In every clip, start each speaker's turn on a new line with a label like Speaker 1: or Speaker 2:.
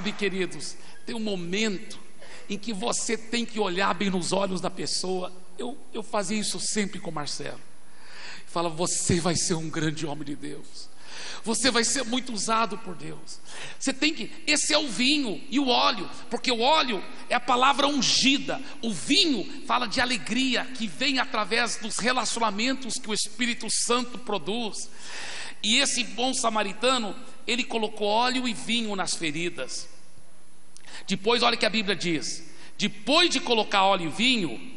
Speaker 1: Sabe, queridos, tem um momento em que você tem que olhar bem nos olhos da pessoa. Eu fazia isso sempre com o Marcelo. Fala, você vai ser um grande homem de Deus, você vai ser muito usado por Deus. Você tem que, esse é o vinho e o óleo, porque o óleo é a palavra ungida. O vinho fala de alegria que vem através dos relacionamentos que o Espírito Santo produz. E esse bom samaritano, ele colocou óleo e vinho nas feridas. Depois, olha o que a Bíblia diz: depois de colocar óleo e vinho,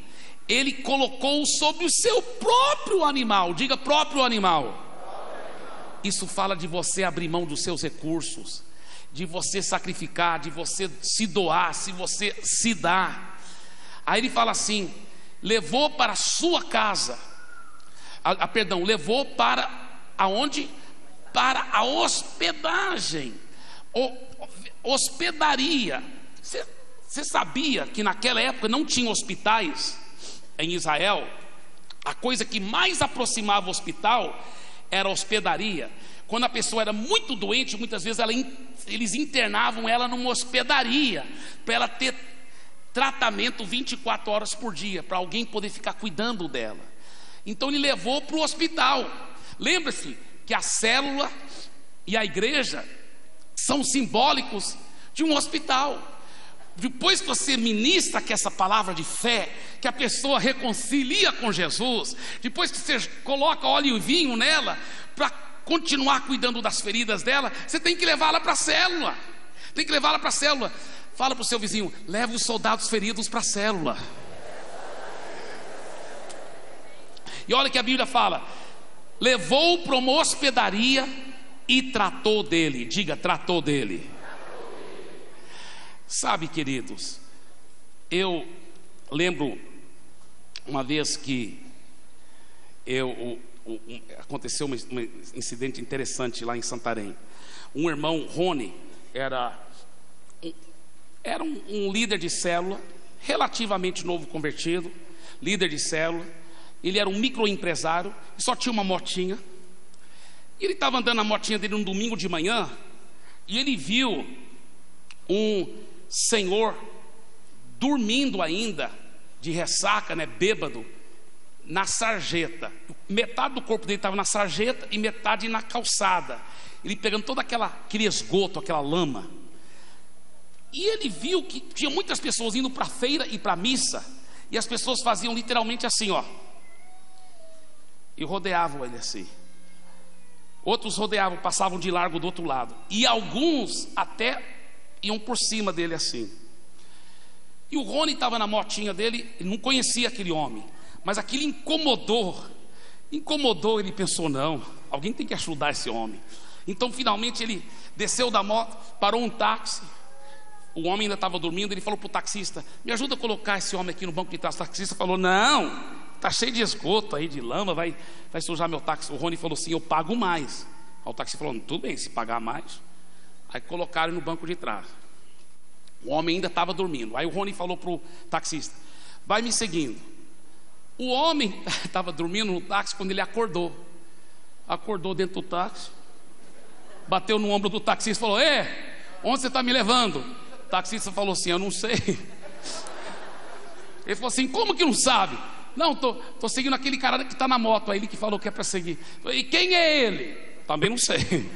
Speaker 1: ele colocou sobre o seu próprio animal. Diga, próprio animal. Isso fala de você abrir mão dos seus recursos, de você sacrificar, de você se doar, se você se dar. Aí ele fala assim: levou para a sua casa, levou para aonde? Para a hospedagem, hospedaria. Você sabia que naquela época não tinha hospitais em Israel? A coisa que mais aproximava o hospital era a hospedaria. Quando a pessoa era muito doente, muitas vezes eles internavam ela numa hospedaria, para ela ter tratamento 24 horas por dia, para alguém poder ficar cuidando dela. Então ele levou para o hospital. Lembra-se que a célula e a igreja são simbólicos de um hospital. Depois que você ministra que essa palavra de fé, que a pessoa reconcilia com Jesus, depois que você coloca óleo e vinho nela, para continuar cuidando das feridas dela, você tem que levá-la para a célula. Tem que levá-la para a célula. Fala para o seu vizinho: leva os soldados feridos para a célula. E olha que a Bíblia fala: levou-o para uma hospedaria e tratou dele. Diga, tratou dele. Sabe, queridos, eu lembro uma vez que aconteceu um incidente interessante lá em Santarém. Um irmão, Rony, era um líder de célula, relativamente novo convertido, líder de célula. Ele era um microempresário e só tinha uma motinha. E ele estava andando na motinha dele um domingo de manhã, e ele viu um senhor dormindo ainda, de ressaca, bêbado, na sarjeta. Metade do corpo dele estava na sarjeta e metade na calçada. Ele pegando todo aquele esgoto, aquela lama. E ele viu que tinha muitas pessoas indo para a feira e para a missa, e as pessoas faziam literalmente assim, ó, e rodeavam ele assim. Outros rodeavam, passavam de largo do outro lado, e alguns até iam por cima dele assim. E o Rony estava na motinha dele, ele não conhecia aquele homem, mas aquilo incomodou. Ele pensou: não, alguém tem que ajudar esse homem. Então finalmente ele desceu da moto, parou um táxi. O homem ainda estava dormindo. Ele falou para o taxista: me ajuda a colocar esse homem aqui no banco de trás. O taxista falou: não, está cheio de esgoto aí, de lama, vai sujar meu táxi. O Rony falou assim: eu pago mais. Aí o taxista falou: tudo bem, se pagar mais. Aí colocaram no banco de trás. O homem ainda estava dormindo. Aí o Rony falou para o taxista: vai me seguindo. O homem estava dormindo no táxi. Quando ele acordou dentro do táxi, bateu no ombro do taxista e falou: onde você está me levando? O taxista falou assim: eu não sei. Ele falou assim: como que não sabe? Não, tô seguindo aquele cara que está na moto. Aí ele que falou que é para seguir. E quem é ele? Também não sei.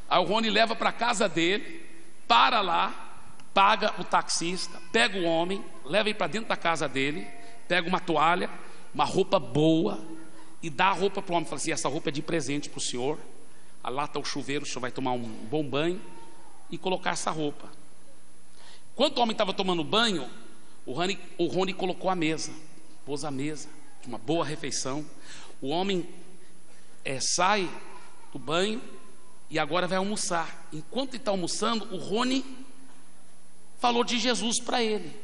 Speaker 1: Aí o Rony leva para a casa dele, para lá, paga o taxista, pega o homem, leva ele para dentro da casa dele, pega uma toalha, uma roupa boa, e dá a roupa para o homem. Fala assim: essa roupa é de presente para o senhor. Lá está o chuveiro, o senhor vai tomar um bom banho e colocar essa roupa. Enquanto o homem estava tomando banho, o Rony colocou a mesa, pôs a mesa, uma boa refeição. O homem sai do banho e agora vai almoçar. Enquanto ele está almoçando, o Rony falou de Jesus para ele.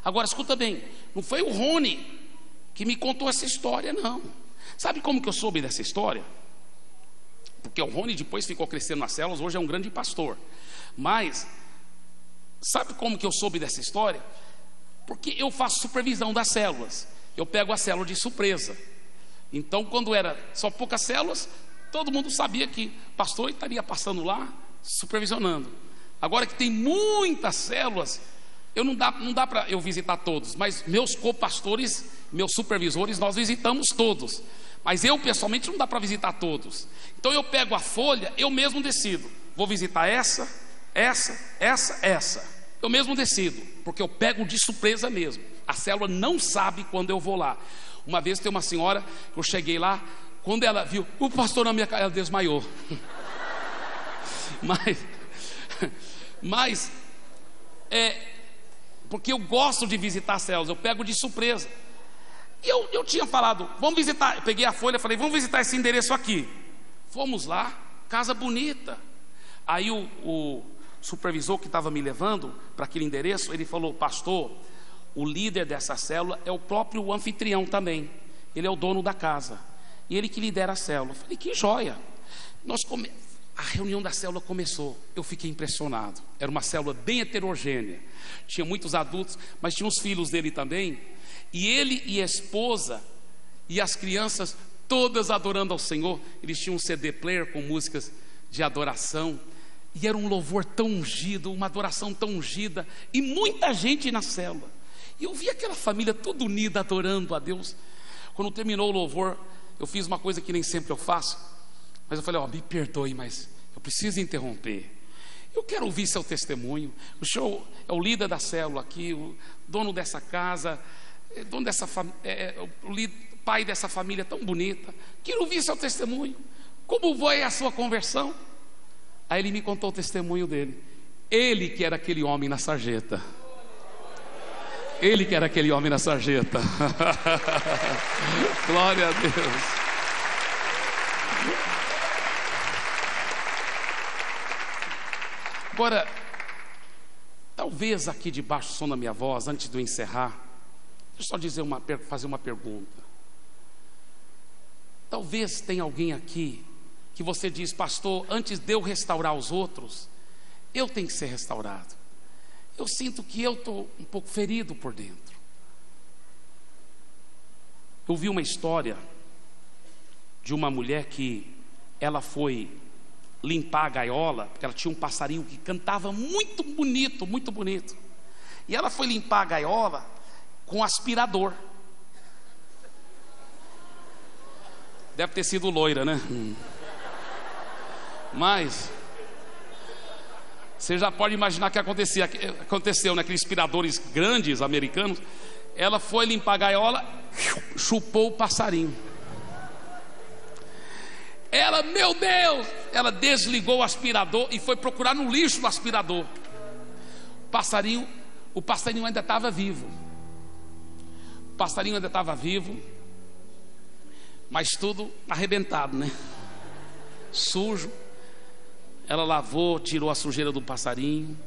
Speaker 1: Agora escuta bem, não foi o Rony que me contou essa história, não. Sabe como que eu soube dessa história? Porque o Rony depois ficou crescendo nas células, hoje é um grande pastor. Mas sabe como que eu soube dessa história? Porque eu faço supervisão das células. Eu pego a célula de surpresa. Então, quando era só poucas células, todo mundo sabia que o pastor estaria passando lá, supervisionando. Agora que tem muitas células, não dá para eu visitar todos, mas meus copastores, meus supervisores, nós visitamos todos. Mas eu pessoalmente não dá para visitar todos. Então eu pego a folha, eu mesmo decido. Vou visitar essa. Eu mesmo decido, porque eu pego de surpresa mesmo. A célula não sabe quando eu vou lá. Uma vez tem uma senhora que eu cheguei lá, quando ela viu o pastor na minha casa, ela desmaiou. Mas porque eu gosto de visitar células, eu pego de surpresa. E eu tinha falado, vamos visitar. Eu peguei a folha e falei, vamos visitar esse endereço aqui. Fomos lá, casa bonita. Aí o supervisor que estava me levando para aquele endereço, ele falou, pastor, o líder dessa célula é o próprio anfitrião também. Ele é o dono da casa. E ele que lidera a célula. Eu falei, que joia. A reunião da célula começou. Eu fiquei impressionado. Era uma célula bem heterogênea. Tinha muitos adultos, mas tinha os filhos dele também. E ele e a esposa e as crianças todas adorando ao Senhor. Eles tinham um CD player com músicas de adoração. E era um louvor tão ungido, uma adoração tão ungida. E muita gente na célula. E eu vi aquela família toda unida adorando a Deus. Quando terminou o louvor, eu fiz uma coisa que nem sempre eu faço. Mas eu falei, me perdoe, mas eu preciso interromper. Eu quero ouvir seu testemunho. O senhor é o líder da célula aqui, o dono dessa casa, dono dessa o pai dessa família tão bonita. Quero ouvir seu testemunho. Como foi a sua conversão? Aí ele me contou o testemunho dele. Ele que era aquele homem na sarjeta. Ele que era aquele homem na sarjeta. Glória a Deus. Agora, talvez aqui debaixo do som da minha voz, antes de eu encerrar, deixa eu só fazer uma pergunta. Talvez tenha alguém aqui que você diz, pastor, antes de eu restaurar os outros, eu tenho que ser restaurado. Eu sinto que eu estou um pouco ferido por dentro. Eu vi uma história de uma mulher que ela foi limpar a gaiola, porque ela tinha um passarinho que cantava muito bonito, muito bonito. E ela foi limpar a gaiola com aspirador. Deve ter sido loira, né? Mas você já pode imaginar o que aconteceu naqueles aspiradores grandes americanos. Ela foi limpar a gaiola, chupou o passarinho. Ela, meu Deus, ela desligou o aspirador e foi procurar no lixo o aspirador. O passarinho ainda estava vivo. O passarinho ainda estava vivo, mas tudo arrebentado, né? Sujo. Ela lavou, tirou a sujeira do passarinho,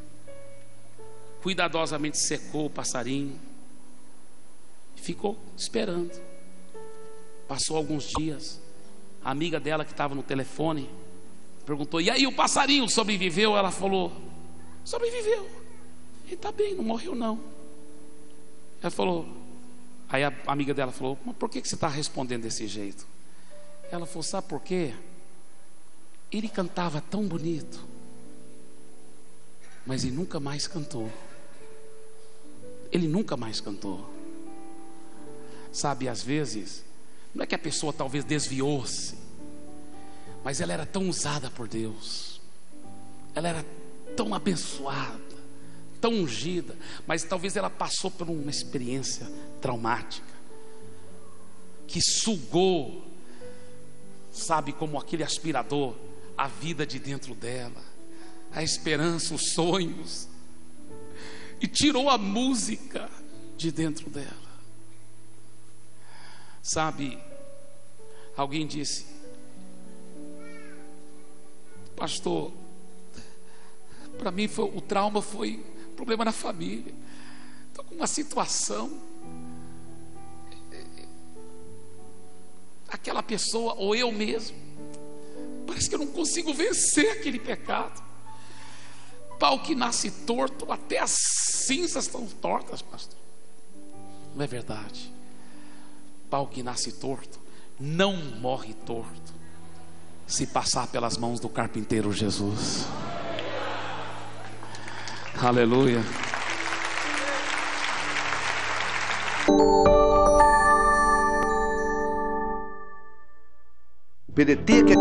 Speaker 1: cuidadosamente secou o passarinho, ficou esperando. Passou alguns dias. A amiga dela que estava no telefone perguntou, e aí o passarinho sobreviveu? Ela falou, sobreviveu. Ele está bem, não morreu não. Ela falou, aí a amiga dela falou, mas por que você está respondendo desse jeito? Ela falou, sabe por quê? Ele cantava tão bonito, mas ele nunca mais cantou. Ele nunca mais cantou. Sabe, às vezes não é que a pessoa talvez desviou-se, mas ela era tão usada por Deus, ela era tão abençoada, tão ungida, mas talvez ela passou por uma experiência traumática que sugou, sabe, como aquele aspirador, a vida de dentro dela, a esperança, os sonhos, e tirou a música de dentro dela. Sabe, alguém disse, pastor, para mim o trauma foi problema na família. Estou com uma situação, aquela pessoa ou eu mesmo, parece que eu não consigo vencer aquele pecado. Pau que nasce torto, até as cinzas estão tortas, pastor. Não é verdade? Pau que nasce torto não morre torto se passar pelas mãos do carpinteiro Jesus. Aleluia.
Speaker 2: PDT que